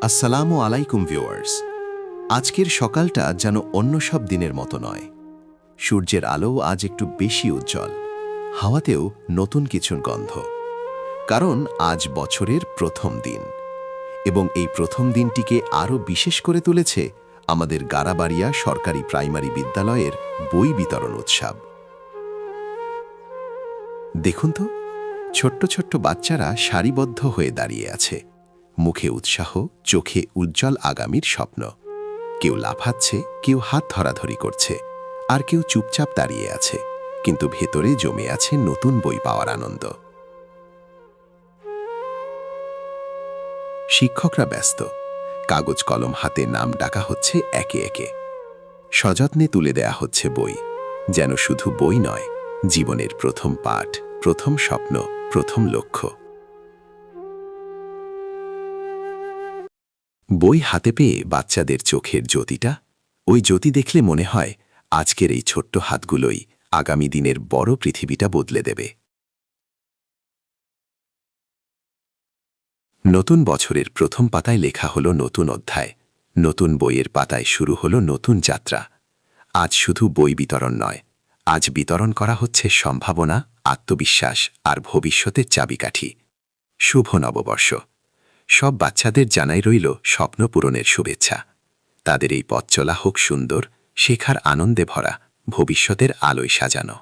আসসালামু আলাইকুম ভিউয়ার্স। আজকের সকালটা যেন অন্য সব দিনের মতো নয়। সূর্যের আলো আজ একটু বেশি উজ্জ্বল, হাওয়াতেও নতুন কিছুর গন্ধ। কারণ আজ বছরের প্রথম দিন, এবং এই প্রথম দিনটিকে আরও বিশেষ করে তুলেছে আমাদের গারাবাড়িয়া সরকারি প্রাইমারি বিদ্যালয়ের বই বিতরণ উৎসব। দেখুন তো, ছোট্ট ছোট্ট বাচ্চারা সারিবদ্ধ হয়ে দাঁড়িয়ে আছে, মুখে উৎসাহ, চোখে উজ্জ্বল আগামীর স্বপ্ন। কেউ লাফাচ্ছে, কেউ হাত ধরাধরি করছে, আর কেউ চুপচাপ দাঁড়িয়ে আছে, কিন্তু ভেতরে জমে আছে নতুন বই পাওয়ার আনন্দ। শিক্ষকরা ব্যস্ত, কাগজ কলম হাতে নাম ডাকা হচ্ছে একে একে। সযত্নে তুলে দেয়া হচ্ছে বই, যেন শুধু বই নয়, জীবনের প্রথম পাঠ, প্রথম স্বপ্ন, প্রথম লক্ষ্য। বই হাতে পেয়ে বাচ্চাদের চোখের জ্যোতিটা, ওই জ্যোতি দেখলে মনে হয় আজকের এই ছোট্ট হাতগুলোই আগামী দিনের বড় পৃথিবীটা বদলে দেবে। নতুন বছরের প্রথম পাতায় লেখা হলো নতুন অধ্যায়, নতুন বইয়ের পাতায় শুরু হলো নতুন যাত্রা। আজ শুধু বই বিতরণ নয়, আজ বিতরণ করা হচ্ছে সম্ভাবনা, আত্মবিশ্বাস আর ভবিষ্যতের চাবিকাঠি। শুভ নববর্ষ। সব বাচ্চাদের জানাই রইল স্বপ্ন পূরণের শুভেচ্ছা। তাদের এই পথ চলা হোক সুন্দর, শেখার আনন্দে ভরা, ভবিষ্যতের আলোয় সাজানো।